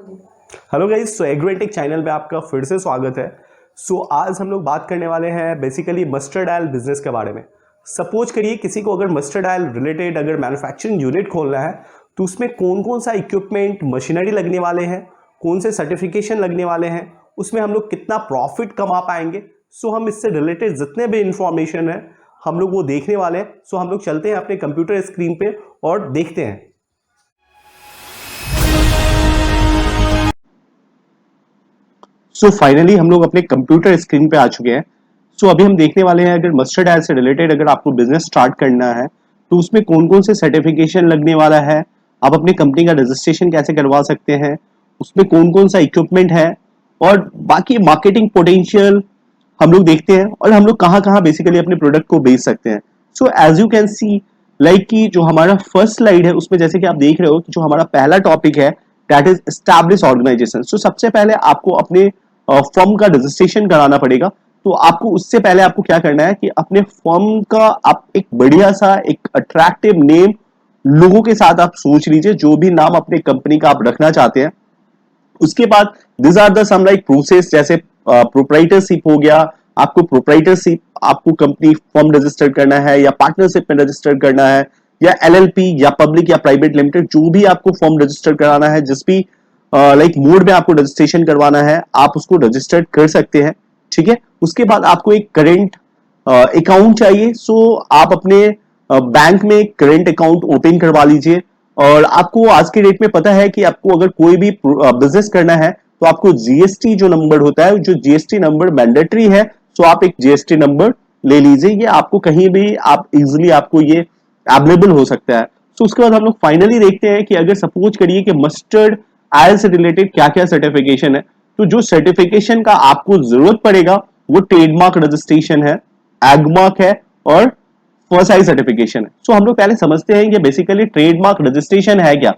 Hello guys, सो agrotech channel पे आपका फिर से स्वागत है। आज हम लोग बात करने वाले हैं बेसिकली मस्टर्ड ऑयल बिजनेस के बारे में। सपोज करिए किसी को अगर मस्टर्ड ऑयल रिलेटेड अगर मैन्युफैक्चरिंग यूनिट खोलना है तो उसमें कौन कौन सा इक्विपमेंट मशीनरी लगने वाले हैं, कौन से सर्टिफिकेशन लगने वाले हैं, उसमें हम लोग कितना प्रॉफिट कमा पाएंगे। हम इससे रिलेटेड जितने भी इंफॉर्मेशन है हम लोग वो देखने वाले हैं। हम लोग चलते हैं अपने कंप्यूटर स्क्रीन पे और देखते हैं। फाइनली हम लोग अपने कंप्यूटर स्क्रीन पे आ चुके हैं। अभी हम देखने वाले हैं अगर मस्टर्ड ऑयल से रिलेटेड अगर आपको बिजनेस स्टार्ट करना है तो उसमें कौन कौन से सर्टिफिकेशन लगने वाला है, आप अपनी कंपनी का रजिस्ट्रेशन कैसे करवा सकते हैं, उसमें कौन कौन सा इक्विपमेंट है और बाकी मार्केटिंग पोटेंशियल हम लोग देखते हैं और हम लोग कहाँ कहाँ बेसिकली अपने प्रोडक्ट को बेच सकते हैं। As you can see like कि जो हमारा फर्स्ट स्लाइड है उसमें जैसे कि आप देख रहे हो कि जो हमारा पहला टॉपिक है दैट इज एस्टैब्लिश ऑर्गेनाइजेशन। सबसे पहले आपको अपने फर्म का रजिस्ट्रेशन कराना पड़ेगा। तो आपको उससे पहले आपको क्या करना है कि अपने फर्म का आप एक बढ़िया सा एक अट्रैक्टिव नेम लोगों के साथ आप सोच लीजिए, जो भी नाम अपने कंपनी का आप रखना चाहते हैं। उसके बाद this are the some like process, जैसे प्रोप्राइटरशिप हो गया, आपको प्रोप्राइटरशिप आपको कंपनी फर्म रजिस्टर करना है या पार्टनरशिप में रजिस्टर करना है या एलएलपी या पब्लिक या प्राइवेट लिमिटेड, जो भी आपको फर्म रजिस्टर कराना है, जिस भी लाइक मोड में आपको रजिस्ट्रेशन करवाना है आप उसको रजिस्टर्ड कर सकते हैं। ठीक है, उसके बाद आपको एक करेंट अकाउंट चाहिए। आप अपने बैंक में करेंट अकाउंट ओपन करवा लीजिए। और आपको आज के डेट में पता है कि आपको अगर कोई भी बिजनेस करना है तो आपको जीएसटी जो नंबर होता है, जो जीएसटी नंबर मैंडेटरी है, आप एक जीएसटी नंबर ले लीजिए। ये आपको कहीं भी आप इजिली आपको ये अवेलेबल हो सकता है। उसके बाद हम लोग फाइनली देखते हैं कि अगर सपोज करिए कि मस्टर्ड ऑयल से रिलेटेड क्या क्या सर्टिफिकेशन है, तो जो सर्टिफिकेशन का आपको जरूरत पड़ेगा वो ट्रेडमार्क रजिस्ट्रेशन है, एगमार्क है और फॉसाई सर्टिफिकेशन है। हम लोग पहले समझते हैं कि बेसिकली ट्रेडमार्क रजिस्ट्रेशन है क्या।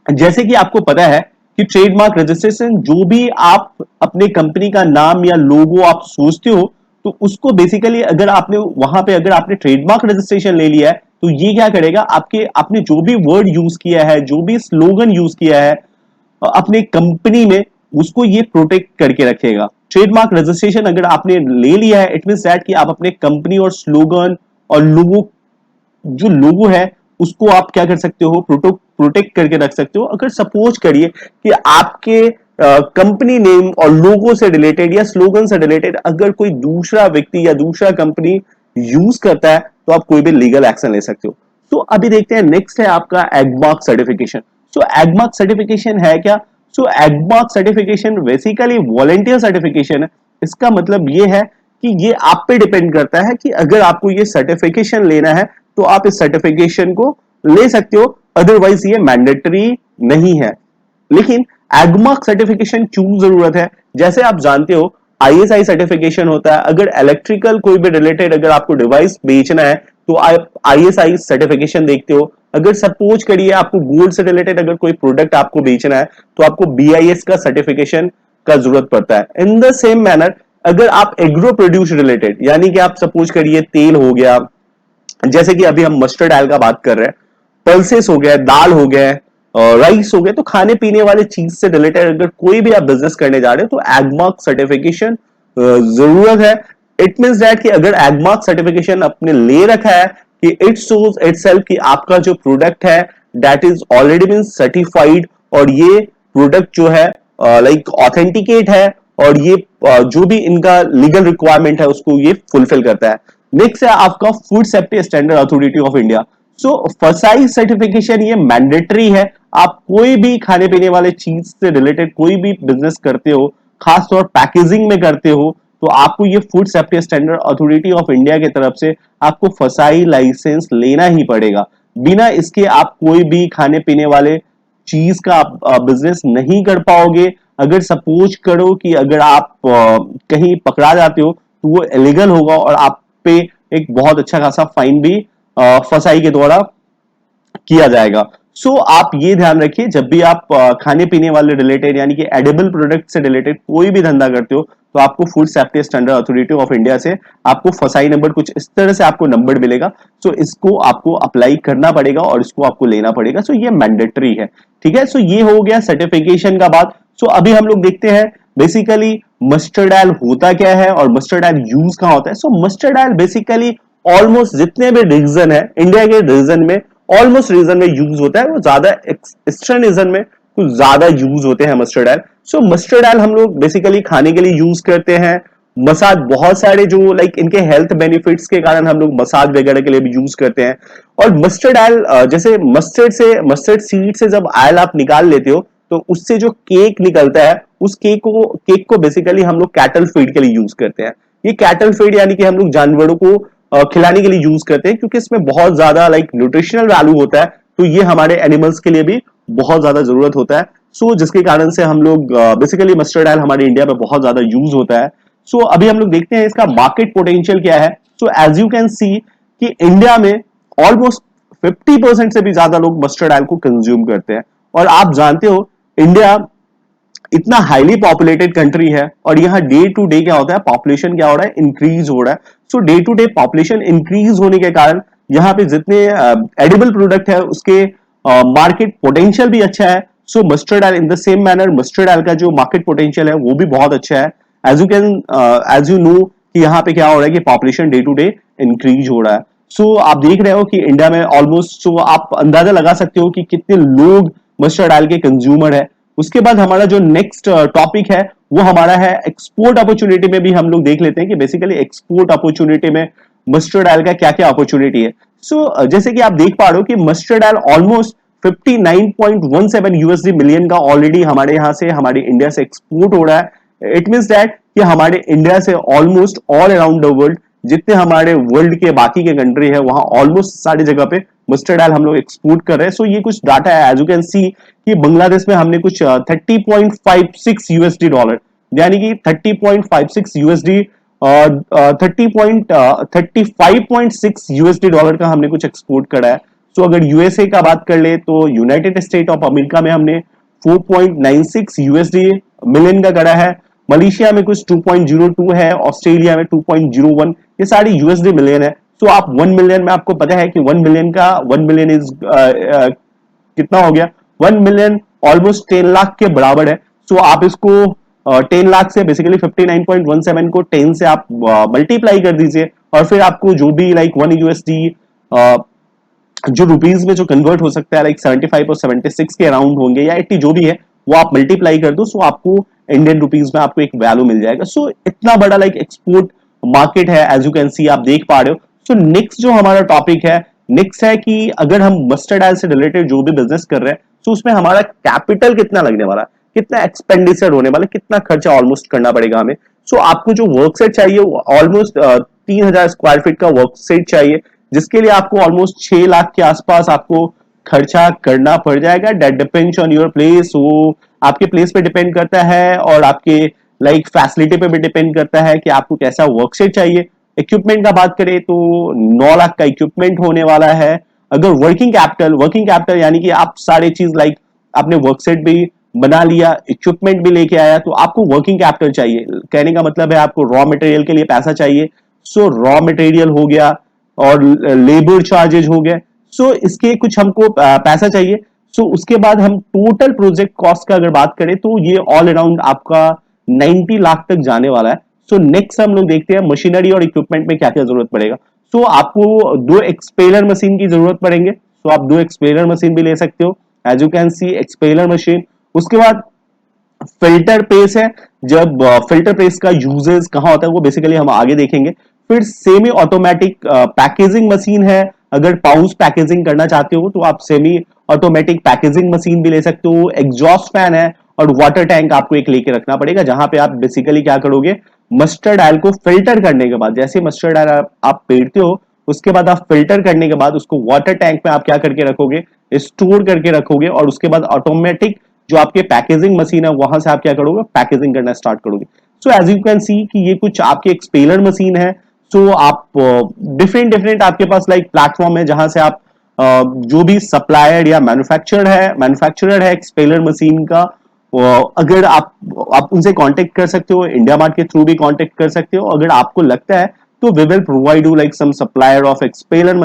जैसे कि आपको पता है कि ट्रेडमार्क रजिस्ट्रेशन जो भी आप अपने कंपनी का नाम या लोगो आप सोचते हो, तो उसको बेसिकली अगर आपने वहां पे अगर आपने ट्रेडमार्क रजिस्ट्रेशन ले लिया है तो ये क्या करेगा, आपके आपने जो भी वर्ड यूज किया है, जो भी स्लोगन यूज किया है अपने कंपनी में, उसको ये प्रोटेक्ट करके रखेगा। ट्रेडमार्क रजिस्ट्रेशन अगर आपने ले लिया है इट मींस दैट कि आप अपने कंपनी और स्लोगन और लोगो, जो लोगो है उसको आप क्या कर सकते हो, प्रोटेक्ट करके रख सकते हो। अगर सपोज करिए कि आपके कंपनी नेम और लोगो से रिलेटेड या स्लोगन से रिलेटेड अगर कोई दूसरा व्यक्ति या दूसरा कंपनी यूज करता है तो आप कोई भी लीगल एक्शन ले सकते हो। अभी देखते हैं नेक्स्ट है आपका एगमार्क सर्टिफिकेशन। एगमार्क सर्टिफिकेशन है क्या। Agmark certification basically volunteer certification है। इसका मतलब ये है कि ये आप पे डिपेंड करता है कि अगर आपको ये सर्टिफिकेशन लेना है तो आप इस सर्टिफिकेशन को ले सकते हो, अदरवाइज ये मैंडेटरी नहीं है। लेकिन एगमार्क सर्टिफिकेशन क्यों जरूरत है, जैसे आप जानते हो आईएसआई सर्टिफिकेशन होता है। अगर इलेक्ट्रिकल कोई भी रिलेटेड अगर आपको डिवाइस बेचना है तो आप आईएसआई सर्टिफिकेशन देखते हो। अगर सपोज करिए आपको गोल्ड से रिलेटेड अगर कोई प्रोडक्ट आपको बेचना है तो आपको बीआईएस का सर्टिफिकेशन का जरूरत पड़ता है। इन द सेम मैनर अगर आप एग्रो प्रोड्यूस रिलेटेड, यानी कि आप सपोज करिए तेल हो गया, जैसे कि अभी हम मस्टर्ड ऑयल का बात कर रहे हैं, पल्सेस हो गया, दाल हो गया, राइस हो गया, तो खाने पीने वाले चीज से रिलेटेड अगर कोई भी आप बिजनेस करने जा रहे हो तो एगमार्क सर्टिफिकेशन जरूरत है। इट मींस दैट कि अगर एगमार्क सर्टिफिकेशन आपने ले रखा है कि इट शोज इटसेल्फ कि आपका जो प्रोडक्ट है that is already been certified और ये प्रोडक्ट जो है लाइक ऑथेंटिकेट है और ये जो भी इनका लीगल रिक्वायरमेंट है उसको ये फुलफिल करता है। नेक्स्ट है आपका food safety standard authority of India. फसाई सर्टिफिकेशन ये मैंडेटरी है। आप कोई भी खाने पीने वाले चीज से रिलेटेड कोई भी बिजनेस करते हो, खासतौर पैकेजिंग में करते हो, तो आपको ये food safety standard authority of India की तरफ से आपको फसाई लाइसेंस लेना ही पड़ेगा। बिना इसके आप कोई भी खाने पीने वाले चीज का बिजनेस नहीं कर पाओगे। अगर सपोज करो कि अगर आप कहीं पकड़ा जाते हो तो वो इलीगल होगा और आप पे एक बहुत अच्छा खासा फाइन भी फसाई के द्वारा किया जाएगा। सो आप ये ध्यान रखिए, जब भी आप खाने पीने वाले रिलेटेड यानी कि एडिबल प्रोडक्ट से रिलेटेड कोई भी धंधा करते हो, तो आपको food safety standard authority of India से आपको फसाई नंबर कुछ इस तरह से आपको नंबर मिलेगा। सो इसको आपको अप्लाई करना पड़ेगा और इसको आपको लेना पड़ेगा। सो ये मैंडेटरी है, ठीक है। सो ये हो गया सर्टिफिकेशन का बात। सो अभी हम लोग देखते हैं बेसिकली मस्टर्ड ऑयल होता क्या है और मस्टर्ड ऑयल यूज कहां होता है। So mustard oil basically almost जितने भी रीजन है इंडिया के रीजन में, ऑलमोस्ट रीजन में यूज होता है, वो ज्यादा ईस्टर्न रीजन में कुछ ज्यादा यूज होते हैं मस्टर्ड ऑयल। सो मस्टर्ड ऑयल हम लोग बेसिकली खाने के लिए यूज करते हैं। मसाज बहुत सारे जो लाइक इनके हेल्थ बेनिफिट्स के कारण हम लोग मसाज वगैरह के लिए भी यूज करते हैं। और मस्टर्ड ऑयल जैसे मस्टर्ड सीड से जब ऑयल आप निकाल लेते हो, तो उससे जो केक निकलता है, उस केक को बेसिकली हम लोग कैटल फीड के लिए यूज करते हैं। ये कैटल फीड यानी कि हम लोग जानवरों को खिलाने के लिए यूज करते हैं, क्योंकि इसमें बहुत ज्यादा लाइक न्यूट्रिशनल वैल्यू होता है। तो ये हमारे एनिमल्स के लिए भी बहुत ज्यादा जरूरत होता है। सो जिसके कारण से हम लोग बेसिकली मस्टर्ड ऑयल हमारे इंडिया में बहुत ज्यादा यूज होता है। सो अभी हम लोग देखते हैं इसका मार्केट पोटेंशियल क्या है। So as you can see कि इंडिया में ऑलमोस्ट 50% से भी ज्यादा लोग मस्टर्ड ऑयल को कंज्यूम करते हैं। और आप जानते हो इंडिया इतना हाईली पॉपुलेटेड कंट्री है, और यहाँ डे टू डे क्या होता है, पॉपुलेशन क्या हो रहा है, इंक्रीज हो रहा है। So day to day population increase होने के कारण यहाँ पे जितने एडिबल प्रोडक्ट है उसके मार्केट पोटेंशियल भी अच्छा है। So mustard oil in the same manner, mustard oil का जो मार्केट पोटेंशियल है वो भी बहुत अच्छा है। एज यू नो कि यहाँ पे क्या हो रहा है कि population day to day increase हो रहा है। सो आप देख रहे हो कि इंडिया में ऑलमोस्ट, सो आप अंदाजा लगा सकते हो कि कितने लोग मस्टर्ड ऑयल के कंज्यूमर है। उसके बाद हमारा जो नेक्स्ट टॉपिक है वो हमारा है एक्सपोर्ट अपॉर्चुनिटी में भी हम लोग देख लेते हैं कि बेसिकली एक्सपोर्ट अपॉर्चुनिटी में मस्टर्ड ऑयल का क्या क्या अपॉर्चुनिटी है। सो जैसे कि आप देख पा रहे हो कि mustard oil almost 59.17 USD million का ऑलरेडी हमारे यहाँ से, हमारे इंडिया से एक्सपोर्ट हो रहा है। इट मींस दैट कि हमारे इंडिया से almost all around the world जितने हमारे वर्ल्ड के बाकी के कंट्री है वहां ऑलमोस्ट सारी जगह पे मस्टर्ड ऑयल हम लोग एक्सपोर्ट कर रहे हैं। सो ये कुछ डाटा है, एज यू कैन सी कि बांग्लादेश में हमने कुछ 30.56 यूएसडी डॉलर, यानी कि 30.56 यूएसडी और 35.6 यूएसडी डॉलर का हमने कुछ एक्सपोर्ट करा है। सो अगर यूएसए का बात कर ले तो यूनाइटेड स्टेट ऑफ अमेरिका में हमने 4.96 यूएसडी मिलियन का करा है। मलेशिया में कुछ 2.02 है, ऑस्ट्रेलिया में 2.01, ये सारी यूएसडी मिलियन है। तो आप 1 मिलियन में, आपको पता है कि 1 मिलियन इज कितना हो गया, 1 मिलियन ऑलमोस्ट 10 लाख के बराबर है। सो आप इसको 10 लाख से बेसिकली 59.17 को 10 से आप मल्टीप्लाई कर दीजिए, और फिर आपको जो भी लाइक 1 यूएसडी जो रुपीज में जो कन्वर्ट हो सकता है लाइक 75 और 76 के अराउंड होंगे या 80 जो भी है, वो आप मल्टीप्लाई कर दो। सो आपको इंडियन रुपीज में आपको एक वैल्यू मिल जाएगा। सो इतना बड़ा लाइक एक्सपोर्ट मार्केट है, एज यू कैन सी, आप देख पा रहे हो। सो नेक्स्ट जो हमारा टॉपिक है, नेक्स्ट है कि अगर हम मस्टर्ड ऑयल से रिलेटेड जो भी बिजनेस कर रहे हैं, तो उसमें हमारा कैपिटल कितना लगने वाला, कितना एक्सपेंडिचर होने वाला, कितना खर्चा ऑलमोस्ट करना पड़ेगा हमें। सो आपको जो वर्क सेट चाहिए वो ऑलमोस्ट 3000 स्क्वायर फीट का वर्क सेट चाहिए, जिसके लिए आपको ऑलमोस्ट 6 लाख के आसपास आपको खर्चा करना पड़ जाएगा। That depends on your place, वो आपके प्लेस पे डिपेंड करता है और आपके लाइक फैसिलिटी पे भी डिपेंड करता है कि आपको कैसा वर्क सेट चाहिए। इक्विपमेंट का बात करें तो 9 लाख का इक्विपमेंट होने वाला है। अगर वर्किंग कैपिटल यानी कि आप सारे चीज लाइक आपने वर्क सेट भी बना लिया, इक्विपमेंट भी लेके आया, तो आपको वर्किंग कैपिटल चाहिए। कहने का मतलब है आपको रॉ मटेरियल के लिए पैसा चाहिए। सो रॉ मटेरियल हो गया और लेबर चार्जेज हो गए। सो इसके कुछ हमको पैसा चाहिए। सो उसके बाद हम टोटल प्रोजेक्ट कॉस्ट का अगर बात करें तो ये ऑल अराउंड आपका 90 लाख तक जाने वाला है। सो नेक्स्ट हम लोग देखते हैं मशीनरी और इक्विपमेंट में क्या क्या जरूरत पड़ेगा। सो आपको 2 एक्सपेलर मशीन की जरूरत पड़ेंगे। सो आप 2 एक्सपेलर मशीन भी ले सकते हो, as you can see, expeller machine. उसके बाद फिल्टर प्रेस है। जब फिल्टर प्रेस का यूजेस कहां होता है वो बेसिकली हम आगे देखेंगे। फिर सेमी ऑटोमेटिक पैकेजिंग मशीन है। अगर पाउच पैकेजिंग करना चाहते हो तो आप सेमी ऑटोमेटिक पैकेजिंग मशीन भी ले सकते हो। एग्जॉस्ट फैन है और वाटर टैंक आपको एक लेके रखना पड़ेगा, जहां पे आप बेसिकली क्या करोगे, मस्टर्ड ऑयल को फिल्टर करने के बाद, जैसे मस्टर्ड ऑयल आप पेड़ते हो, उसके बाद आप फिल्टर करने के बाद उसको वाटर टैंक में आप क्या करके रखोगे, स्टोर करके रखोगे, और उसके बाद ऑटोमेटिक जो आपके पैकेजिंग मशीन है वहां से आप क्या करोगे, पैकेजिंग करना स्टार्ट करोगे। So as you can see कि ये कुछ आपके एक्सपेलर मशीन है। सो आप डिफरेंट आपके पास लाइक प्लेटफॉर्म है जहां से आप जो भी सप्लायर या मैन्युफैक्चरर है एक्सपेलर मशीन का, अगर आप उनसे कांटेक्ट कर सकते हो, इंडिया मार्ट के थ्रू भी कांटेक्ट कर सकते हो। अगर आपको लगता है तो we will provide you like some supplier of expeller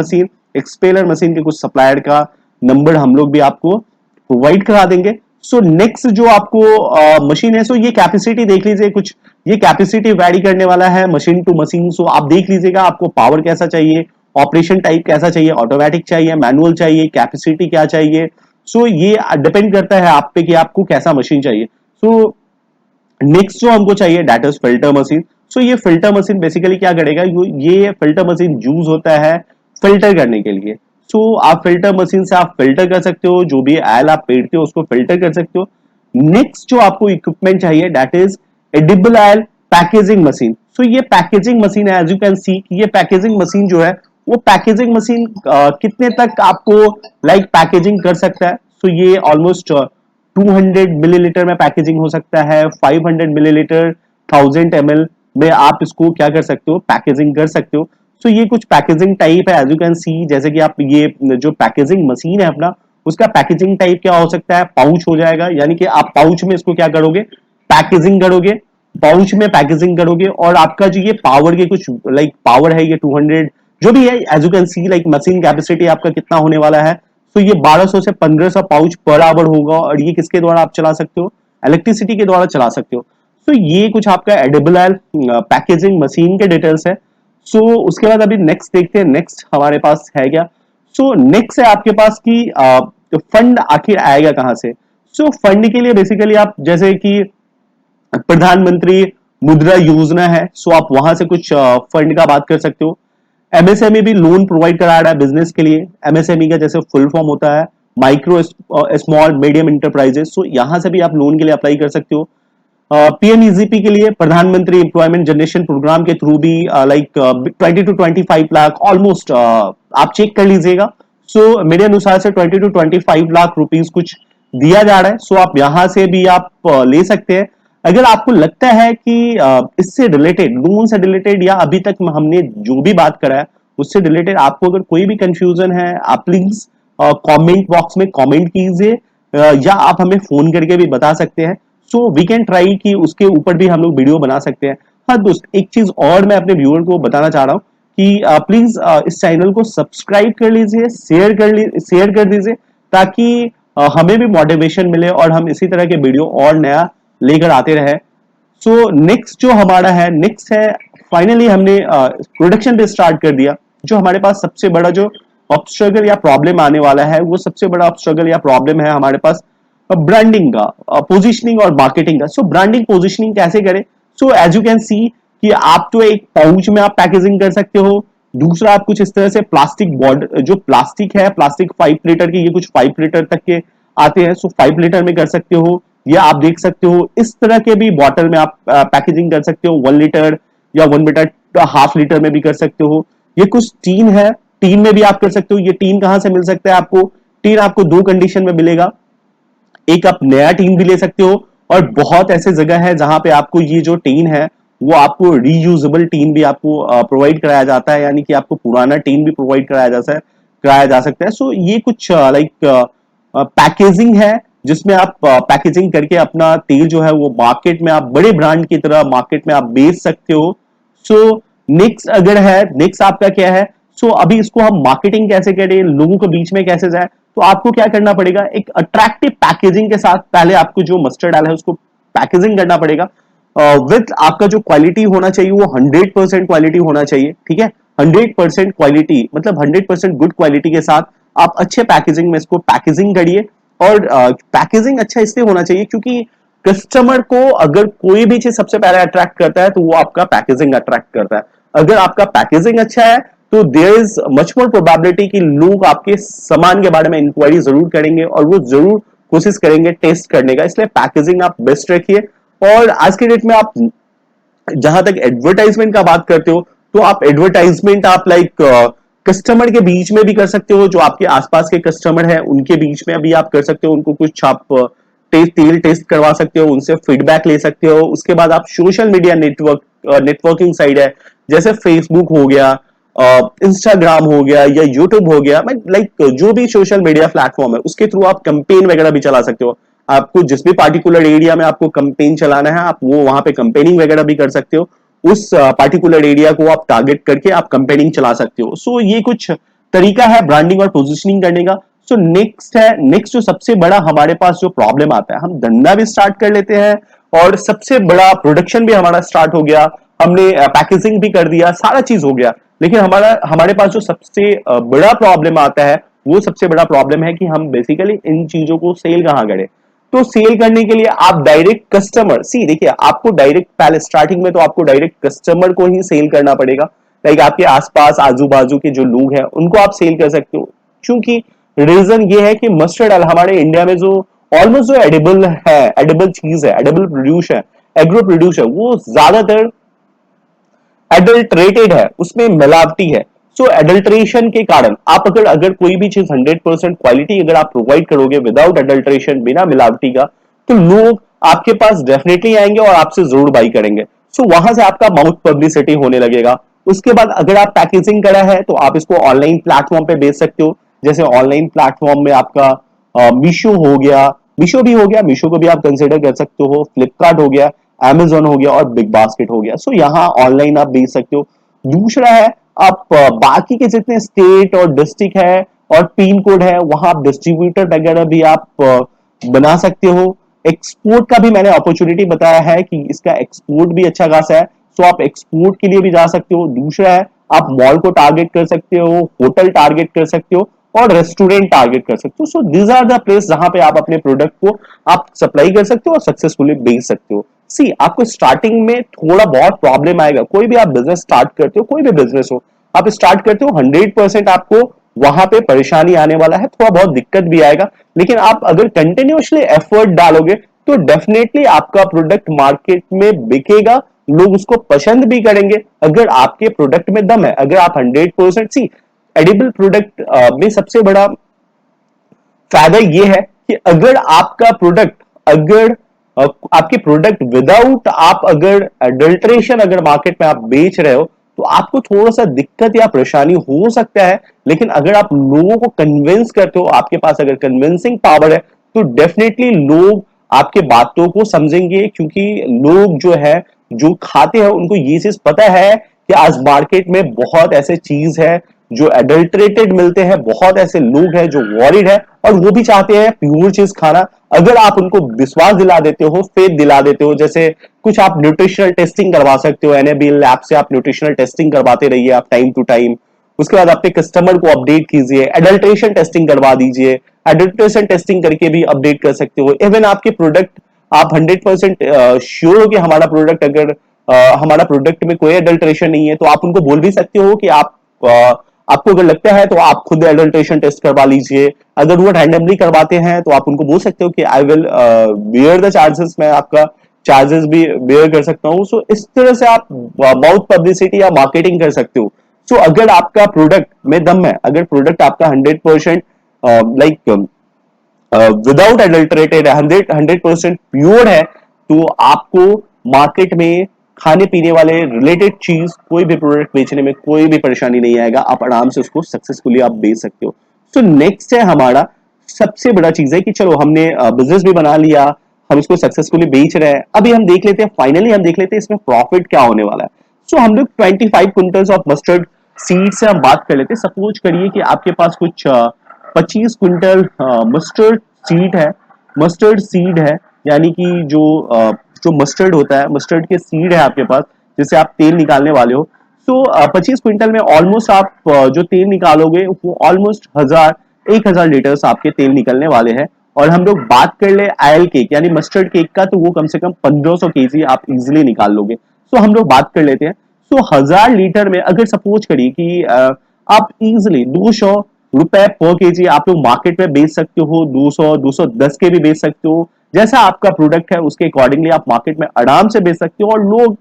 machine के कुछ सप्लायर का नंबर हम लोग भी आपको प्रोवाइड करा देंगे। सो नेक्स्ट जो आपको मशीन है, सो ये कैपेसिटी देख लीजिए, कुछ ये कैपेसिटी वैरी करने वाला है मशीन टू मशीन। सो आप देख लीजिएगा आपको पावर कैसा चाहिए, ऑपरेशन टाइप कैसा चाहिए, ऑटोमेटिक चाहिए, मैनुअल चाहिए, कैपेसिटी क्या चाहिए। सो ये डिपेंड करता है आप पे कि आपको कैसा मशीन चाहिए। सो नेक्स्ट जो हमको चाहिए that is filter machine. So ये फिल्टर मशीन बेसिकली क्या करेगा, ये फिल्टर मशीन यूज होता है फिल्टर करने के लिए। सो आप फिल्टर मशीन से आप फिल्टर कर सकते हो, जो भी ऑयल आप पेड़ते हो उसको फिल्टर कर सकते हो। नेक्स्ट जो आपको इक्विपमेंट चाहिए that is edible oil packaging machine. So ये पैकेजिंग मशीन है, एज यू कैन सी ये पैकेजिंग मशीन जो है वो पैकेजिंग मशीन कितने तक आपको लाइक पैकेजिंग कर सकता है। सो ये ऑलमोस्ट 200 मिलीलीटर में पैकेजिंग हो सकता है, 500 मिलीलीटर, 1000 ml में आप इसको क्या कर सकते हो, पैकेजिंग कर सकते हो। सो ये कुछ पैकेजिंग टाइप है, एज यू कैन सी, जैसे कि आप ये जो पैकेजिंग मशीन है अपना, उसका पैकेजिंग टाइप क्या हो सकता है, पाउच हो जाएगा, यानी कि आप पाउच में इसको क्या करोगे, पैकेजिंग करोगे, पाउच में पैकेजिंग करोगे। और आपका जो ये पावर के कुछ लाइक पावर है ये 200 जो भी है, as you can see like machine capacity आपका कितना होने वाला है। तो ये 1200 से 1500 पाउच पर आवर होगा, और ये किसके द्वारा आप चला सकते हो, इलेक्ट्रिसिटी के द्वारा चला सकते हो। तो ये कुछ आपका एडिबल ऑयल पैकेजिंग मशीन के डिटेल्स है। सो उसके बाद अभी नेक्स्ट देखते हैं, नेक्स्ट हमारे पास है क्या। सो नेक्स्ट है आपके पास की फंड आखिर आएगा कहां से। सो फंड के लिए बेसिकली आप जैसे कि प्रधानमंत्री मुद्रा योजना है, सो आप वहां से कुछ फंड का बात कर सकते हो। एमएसएमई भी लोन प्रोवाइड करा रहा है बिजनेस के लिए। एमएसएमई का जैसे फुल फॉर्म होता है माइक्रो स्मॉल मीडियम इंटरप्राइजेस, सो यहां से भी आप लोन के लिए अप्लाई कर सकते हो। पीएमईजीपी के लिए प्रधानमंत्री एम्प्लॉयमेंट जनरेशन प्रोग्राम के थ्रू भी लाइक 20 टू 25 लाख ऑलमोस्ट आप चेक कर लीजिएगा। सो मेरे अनुसार से 20 टू 25 लाख रुपीस कुछ दिया जा रहा है। सो आप यहां से भी आप ले सकते हैं। अगर आपको लगता है कि इससे रिलेटेड, लोन से रिलेटेड, या अभी तक हमने जो भी बात करा है उससे रिलेटेड आपको अगर कोई भी कंफ्यूजन है, आप प्लीज कमेंट बॉक्स में कमेंट कीजिए, या आप हमें फोन करके भी बता सकते हैं। सो वी कैन ट्राई कि उसके ऊपर भी हम लोग वीडियो बना सकते हैं। हाँ दोस्त, एक चीज और मैं अपने व्यूअर को बताना चाह रहा हूँ कि प्लीज इस चैनल को सब्सक्राइब कर लीजिए, शेयर कर दीजिए, ताकि हमें भी मोटिवेशन मिले और हम इसी तरह के वीडियो और नया लेकर आते रहे। सो नेक्स्ट जो हमारा है, नेक्स्ट है फाइनली हमने प्रोडक्शन पे स्टार्ट कर दिया। जो हमारे पास सबसे बड़ा जो ऑब्स्ट्रगल या प्रॉब्लम आने वाला है, वो सबसे बड़ा ऑब्स्ट्रगल या प्रॉब्लम है हमारे पास ब्रांडिंग का, पोजीशनिंग और मार्केटिंग का। सो ब्रांडिंग पोजीशनिंग कैसे करें। So as you can see कि आप तो एक पाउच में आप पैकेजिंग कर सकते हो। दूसरा आप कुछ इस तरह से प्लास्टिक बॉर्डर, जो प्लास्टिक है, प्लास्टिक 5 लीटर के, ये कुछ 5 लीटर तक के आते हैं। सो 5 लीटर में कर सकते हो, या आप देख सकते हो इस तरह के भी बॉटल में आप पैकेजिंग कर सकते हो, 1 लीटर या 1 मीटर, हाफ लीटर में भी कर सकते हो। ये कुछ टीन है, टीन में भी आप कर सकते हो। ये टीन कहां से मिल सकता है आपको, टीन आपको 2 कंडीशन में मिलेगा। एक आप नया टीन भी ले सकते हो, और बहुत ऐसे जगह है जहां पे आपको ये जो टीन है वो आपको रीयूजेबल टीन भी आपको प्रोवाइड कराया जाता है, यानी कि आपको पुराना टीन भी प्रोवाइड कराया जा सकता है। सो ये कुछ लाइक पैकेजिंग है, जिसमें आप पैकेजिंग करके अपना तेल जो है वो मार्केट में आप बड़े ब्रांड की तरह मार्केट में आप बेच सकते हो। सो नेक्स्ट अगर है, नेक्स्ट आपका क्या है। सो अभी इसको हम मार्केटिंग कैसे करें, लोगों के बीच में कैसे जाए, तो आपको क्या करना पड़ेगा, एक अट्रैक्टिव पैकेजिंग के साथ पहले आपको जो मस्टर्ड ऑयल है उसको पैकेजिंग करना पड़ेगा। विथ आपका जो क्वालिटी होना चाहिए वो 100% क्वालिटी होना चाहिए, ठीक है। 100% क्वालिटी मतलब 100% गुड क्वालिटी के साथ आप अच्छे पैकेजिंग में इसको पैकेजिंग करिए। और पैकेजिंग अच्छा इसलिए होना चाहिए क्योंकि कस्टमर को अगर कोई भी चीज सबसे पहले अट्रैक्ट करता है तो वो आपका पैकेजिंग अट्रैक्ट करता है। अगर आपका पैकेजिंग अच्छा है तो there is much more probability कि लोग आपके सामान के बारे में इंक्वायरी जरूर करेंगे, और वो जरूर कोशिश करेंगे टेस्ट करने का। इसलिए पैकेजिंग आप बेस्ट रखिए। और आज के डेट में आप जहां तक एडवर्टाइजमेंट का बात करते हो, तो आप एडवर्टाइजमेंट आप लाइक कस्टमर के बीच में भी कर सकते हो। जो आपके आसपास के कस्टमर है उनके बीच में भी आप कर सकते हो, उनको कुछ आप तेल टेस्ट करवा सकते हो, उनसे फीडबैक ले सकते हो। उसके बाद आप सोशल मीडिया नेटवर्किंग साइड है, जैसे फेसबुक हो गया, इंस्टाग्राम हो गया या यूट्यूब हो गया, लाइक जो भी सोशल मीडिया प्लेटफॉर्म है उसके थ्रू आप कंपेन वगैरह भी चला सकते हो। आपको जिस भी पार्टिकुलर एरिया में आपको कंपेन चलाना है, आप वो वहां पे कंपेनिंग वगैरह भी कर सकते हो। उस पार्टिकुलर एरिया को आप टारगेट करके आप कंपेनिंग चला सकते हो। सो ये कुछ तरीका है ब्रांडिंग और पोजिशनिंग करने का। सो नेक्स्ट जो सबसे बड़ा हमारे पास जो प्रॉब्लम आता है, हम धंधा भी स्टार्ट कर लेते हैं और सबसे बड़ा प्रोडक्शन भी हमारा स्टार्ट हो गया, हमने पैकेजिंग भी कर दिया, सारा चीज हो गया, लेकिन हमारे पास जो सबसे बड़ा प्रॉब्लम आता है, वो सबसे बड़ा प्रॉब्लम है कि हम बेसिकली इन चीजों को सेल कहाँ करें। तो सेल करने के लिए आप डायरेक्ट कस्टमर, सी देखिए, आपको डायरेक्ट पहले स्टार्टिंग में तो आपको डायरेक्ट कस्टमर को ही सेल करना पड़ेगा। लाइक आपके आसपास आजू बाजू के जो लोग हैं उनको आप सेल कर सकते हो, क्योंकि रीजन ये है कि मस्टर्ड ऑयल हमारे इंडिया में जो ऑलमोस्ट जो एडिबल है, एडिबल चीज है, एडिबल प्रोड्यूस है, एग्रो प्रोड्यूस है, वो ज्यादातर एडल्ट्रेटेड है, उसमें मिलावटी है। सो एडल्ट्रेशन के कारण आप अगर अगर कोई भी चीज 100% क्वालिटी अगर आप प्रोवाइड करोगे विदाउट एडल्ट्रेशन, बिना मिलावटी का, तो लोग आपके पास डेफिनेटली आएंगे और आपसे जरूर बाई करेंगे। सो वहां से आपका माउथ पब्लिसिटी होने लगेगा। उसके बाद अगर आप पैकेजिंग करा है तो आप इसको ऑनलाइन प्लेटफॉर्म पे बेच सकते हो। जैसे ऑनलाइन प्लेटफॉर्म में आपका मीशो हो गया, मीशो भी हो गया, मीशो को भी आप कंसिडर कर सकते हो, फ्लिपकार्ट हो गया, Amazon हो गया और बिग बास्केट हो गया। सो यहाँ ऑनलाइन आप बेच सकते हो। दूसरा है, आप बाकी के जितने स्टेट और डिस्ट्रिक्ट है और पिन कोड है, वहां आप डिस्ट्रीब्यूटर वगैरह भी आप बना सकते हो। एक्सपोर्ट का भी मैंने अपॉर्चुनिटी बताया है कि इसका एक्सपोर्ट भी अच्छा खासा है, सो आप एक्सपोर्ट के लिए भी जा सकते हो। दूसरा है, आप मॉल को टारगेट कर सकते हो, होटल टारगेट कर सकते हो और रेस्टोरेंट टारगेट कर सकते हो। So these are the place जहां पे आप अपने प्रोडक्ट को आप सप्लाई कर सकते हो और सक्सेसफुली बेच सकते हो। सी, आपको स्टार्टिंग में थोड़ा बहुत प्रॉब्लम आएगा, कोई भी आप बिजनेस स्टार्ट करते हो, कोई भी बिजनेस हो आप स्टार्ट करते हो, 100% आपको वहां पे परेशानी आने वाला है, थोड़ा बहुत दिक्कत भी आएगा, लेकिन आप अगर कंटिन्यूअसली एफर्ट डालोगे तो डेफिनेटली आपका प्रोडक्ट मार्केट में बिकेगा, लोग उसको पसंद भी करेंगे अगर आपके प्रोडक्ट में दम है। अगर आप 100% सी, एडिबल प्रोडक्ट में सबसे बड़ा फायदा ये है कि अगर आपका प्रोडक्ट, अगर आपके प्रोडक्ट विदाउट आप अगर अडल्ट्रेशन अगर मार्केट में आप बेच रहे हो तो आपको थोड़ा सा दिक्कत या परेशानी हो सकता है, लेकिन अगर आप लोगों को कन्विंस करते हो, आपके पास अगर कन्विंसिंग पावर है, तो डेफिनेटली लोग आपके बातों को समझेंगे, क्योंकि लोग जो है, जो खाते हैं, उनको ये चीज पता है कि आज मार्केट में बहुत ऐसे चीज है जो एडल्ट्रेटेड मिलते हैं, बहुत ऐसे लोग हैं जो वॉरिड है और वो भी चाहते हैं प्योर चीज खाना। अगर आप उनको विश्वास दिला देते हो, फेथ दिला देते हो, जैसे कुछ आप न्यूट्रिशनल टेस्टिंग करवा सकते हो, एनएबीएल लैब से आप न्यूट्रिशनल टेस्टिंग करवाते रहिए आप टाइम टू टाइम। उसके बाद अपने कस्टमर को अपडेट कीजिए, एडल्ट्रेशन टेस्टिंग करवा दीजिए, एडल्ट्रेशन टेस्टिंग करके भी अपडेट कर सकते हो। इवन आपके प्रोडक्ट, आप 100% श्योर हो कि हमारा प्रोडक्ट, अगर हमारा प्रोडक्ट में कोई एडल्ट्रेशन नहीं है, तो आप उनको बोल भी सकते हो कि आपको अगर लगता है तो आप खुद एडल्ट्रेशन टेस्ट करवा लीजिए। अगर वो रैंडमली करवाते हैं तो आप उनको बोल सकते हो कि I will bear the charges, मैं आपका चार्जेस भी बेयर कर सकता हूँ। सो इस तरह से आप माउथ पब्लिसिटी या मार्केटिंग कर सकते हो। सो अगर आपका प्रोडक्ट में दम है, अगर प्रोडक्ट आपका 100% लाइक विदाउट एडल्टरेटेड, 100% प्योर है, तो आपको मार्केट में खाने पीने वाले रिलेटेड चीज, कोई भी प्रोडक्ट बेचने में कोई भी परेशानी नहीं आएगा, आप आराम से उसको सक्सेसफुली आप बेच सकते हो। तो नेक्स्ट है हमारा सबसे बड़ा चीज है कि चलो हमने बिजनेस भी बना लिया, हम इसको सक्सेसफुली बेच रहे हैं, अभी हम देख लेते हैं, फाइनली हम देख लेते हैं इसमें प्रॉफिट क्या होने वाला है। सो हम लोग 25 क्विंटल्स ऑफ मस्टर्ड सीड से हम बात कर लेते हैं। सपोज करिए कि आपके पास कुछ 25 क्विंटल मस्टर्ड सीड है। मस्टर्ड सीड है, यानी कि जो मस्टर्ड होता है, मस्टर्ड के सीड है आपके पास, जिससे आप तेल निकालने वाले हो। सो 25 क्विंटल में ऑलमोस्ट आप जो तेल निकालोगे वो ऑलमोस्ट 1,000 लीटर्स आपके तेल निकलने वाले हैं। और हम लोग बात कर ले आयल केक यानी मस्टर्ड केक का, तो वो कम से कम 1500 केजी आप इजिली निकाल लोगे। सो हम लोग बात कर लेते हैं। सो 1,000 लीटर में अगर सपोज करिए कि आप इजिली 200 रुपए पर केजी आप लोग मार्केट में बेच सकते हो, 200 210 के भी बेच सकते हो, जैसा आपका प्रोडक्ट है उसके अकॉर्डिंगली आप मार्केट में आराम से बेच सकते हो। और लोग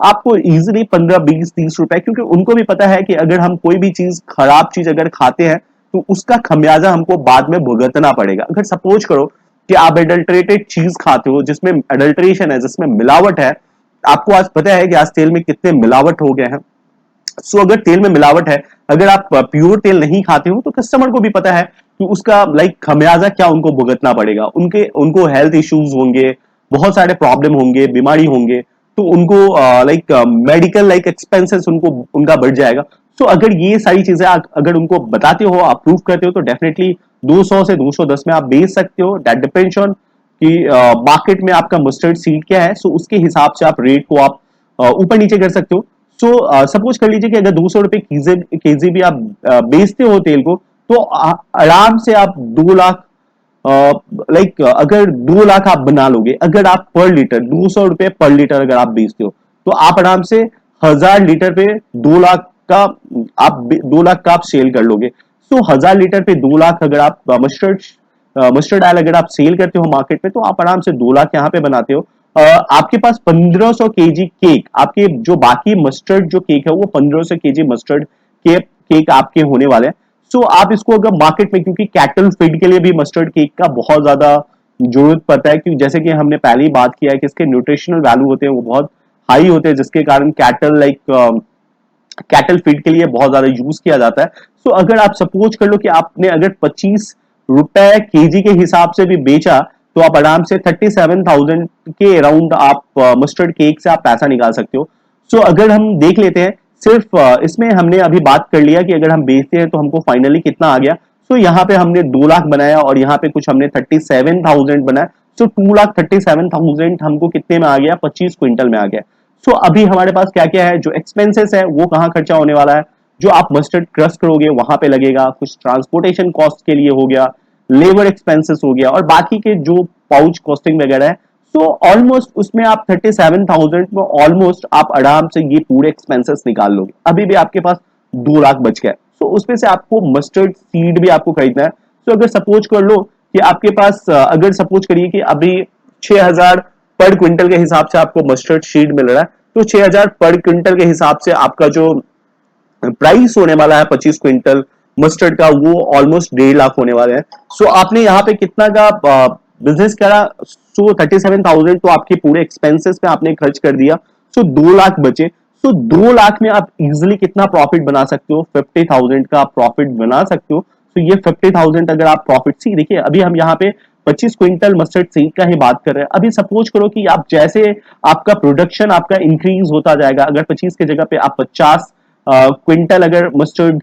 आपको इजिली 15 20 30 रुपए, क्योंकि उनको भी पता है कि अगर हम कोई भी चीज, खराब चीज अगर खाते हैं तो उसका खमियाजा हमको बाद में भुगतना पड़ेगा। अगर सपोज करो कि आप एडल्ट्रेटेड चीज खाते हो, जिसमें एडल्ट्रेशन है, जिसमें मिलावट है, आपको आज पता है कि आज तेल में कितने मिलावट हो गए हैं, सो अगर तेल में मिलावट है, अगर आप प्योर तेल नहीं खाते हो, तो कस्टमर को भी पता है कि उसका खमियाजा क्या उनको भुगतना पड़ेगा, उनको हेल्थ इश्यूज होंगे, बहुत सारे प्रॉब्लम होंगे, बीमारी होंगे, तो उनको मेडिकल एक्सपेंसेस उनका बढ़ जाएगा। तो अगर ये सारी चीजें अगर उनको बताते हो, आप प्रूव करते हो, तो डेफिनेटली 200 से 210 में आप बेच सकते हो। दैट डिपेंड्स ऑन कि मार्केट में आपका मस्टर्ड सीड क्या है, सो उसके हिसाब से आप रेट को आप ऊपर नीचे कर सकते हो। सो सपोज कर लीजिए कि अगर 200 रुपए केजी भी आप बेचते हो तेल को, तो आराम से आप 2 लाख, अगर 2 लाख आप बना लोगे, अगर आप पर लीटर 200 रुपए पर लीटर अगर आप बेचते हो, तो आप आराम से 1000 लीटर पे 2 लाख का, आप 2 लाख का आप सेल कर लोगे। सो 1000 लीटर पे 2 लाख अगर आप मस्टर्ड ऑयल अगर आप सेल करते हो मार्केट में, तो आप आराम से 2 लाख यहाँ पे बनाते हो। आपके पास 1500 केजी केक, आपके जो बाकी मस्टर्ड जो केक है वो 1500 केजी मस्टर्ड केक आपके होने वाले हैं। सो आप इसको अगर मार्केट में, क्योंकि कैटल फीड के लिए भी मस्टर्ड केक का बहुत ज्यादा जरूरत पड़ता है, क्योंकि जैसे कि हमने पहले ही बात किया है कि इसके न्यूट्रिशनल वैल्यू होते हैं वो बहुत हाई होते हैं, जिसके कारण कैटल फीड के लिए बहुत ज्यादा यूज किया जाता है। सो अगर आप सपोज कर लो कि आपने अगर 25 रुपए केजी के हिसाब से भी बेचा, तो आप आराम से 37,000 के अराउंड आप मस्टर्ड केक से आप पैसा निकाल सकते हो। सो अगर हम देख लेते हैं, सिर्फ इसमें हमने अभी बात कर लिया कि अगर हम बेचते हैं तो हमको फाइनली कितना आ गया। सो यहाँ पे हमने 2 लाख बनाया और यहाँ पे कुछ हमने 37,000 बनाया। सो 2,37,000 हमको कितने में आ गया, 25 क्विंटल में आ गया। सो अभी हमारे पास क्या क्या है, जो एक्सपेंसेस है वो कहाँ खर्चा होने वाला है, जो आप मस्टर्ड क्रश करोगे वहां पे लगेगा, कुछ ट्रांसपोर्टेशन कॉस्ट के लिए हो गया, लेबर एक्सपेंसेस हो गया, और बाकी के जो पाउच कॉस्टिंग वगैरह है। सो ऑलमोस्ट उसमें आप 37,000 में ऑलमोस्ट आप आराम से ये पूरे एक्सपेंसेस निकाल लोगे। अभी भी आपके पास 2 लाख बच गया। सो उसमें से आपको मस्टर्ड सीड भी आपको खरीदना है। तो अगर सपोज कर लो कि आपके पास, अगर सपोज करिए कि अभी 6,000 पर क्विंटल के हिसाब से आपको मस्टर्ड सीड मिल रहा है, तो 6,000 पर क्विंटल के हिसाब से आपका जो प्राइस होने वाला है 25 क्विंटल मस्टर्ड का, वो ऑलमोस्ट 1.5 लाख होने वाले हैं। सो आपने यहाँ पे कितना का बिजनेस करा, सो 37,000 तो आपके पूरे एक्सपेंसेस पे आपने खर्च कर दिया। सो 2 लाख बचे। सो 2 लाख में आप इजिली कितना प्रॉफिट बना सकते हो, 50,000 का प्रॉफिट बना सकते हो। तो ये 50,000 अगर आप प्रॉफिट, सी देखिए अभी हम यहाँ पे 25 क्विंटल मस्टर्ड सीड का ही बात कर रहे हैं। अभी सपोज करो कि आप जैसे आपका प्रोडक्शन आपका इंक्रीज होता जाएगा, अगर 25 की जगह पे आप 50 क्विंटल अगर मस्टर्ड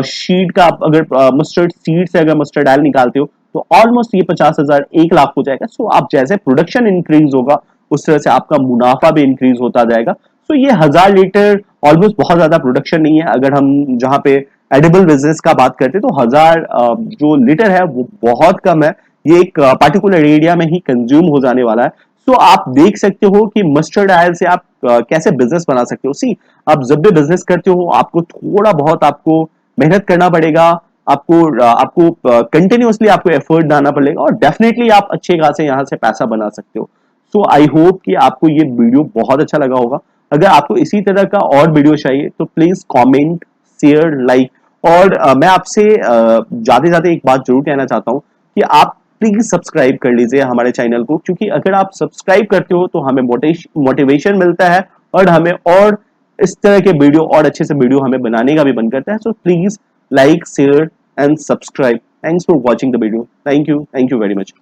शीट का, अगर मस्टर्ड सीड से अगर मस्टर्ड ऑयल निकालते हो, तो ऑलमोस्ट ये 50,000 1 लाख हो जाएगा। सो आप जैसे प्रोडक्शन इंक्रीज होगा, उस तरह से आपका मुनाफा भी इंक्रीज होता जाएगा। सो ये 1000 लीटर ऑलमोस्ट बहुत ज्यादा प्रोडक्शन नहीं है। अगर हम जहां पे एडिबल बिजनेस का बात करते हैं, तो 1000 जो लीटर है वो बहुत कम है। ये एक पर्टिकुलर एरिया में ही कंज्यूम हो जाने वाला है। सो आप देख सकते हो कि मस्टर्ड ऑयल से आप कैसे बिजनेस बना सकते हो। सी, आप जब भी बिजनेस करते हो, आपको थोड़ा बहुत आपको मेहनत करना पड़ेगा, आपको कंटिन्यूअसली आपको एफर्ट डालना पड़ेगा, और डेफिनेटली आप अच्छे खासे यहाँ से पैसा बना सकते हो। सो आई होप कि आपको ये वीडियो बहुत अच्छा लगा होगा। अगर आपको इसी तरह का और वीडियो चाहिए, तो प्लीज कमेंट, शेयर, लाइक, और मैं आपसे जाते जाते एक बात जरूर कहना चाहता हूँ कि आप प्लीज सब्सक्राइब कर लीजिए हमारे चैनल को, क्योंकि अगर आप सब्सक्राइब करते हो तो हमें मोटिवेशन मिलता है, और हमें और इस तरह के वीडियो और अच्छे से वीडियो हमें बनाने का भी मन करता है। So please like, share and subscribe. Thanks for watching the video. Thank you very much.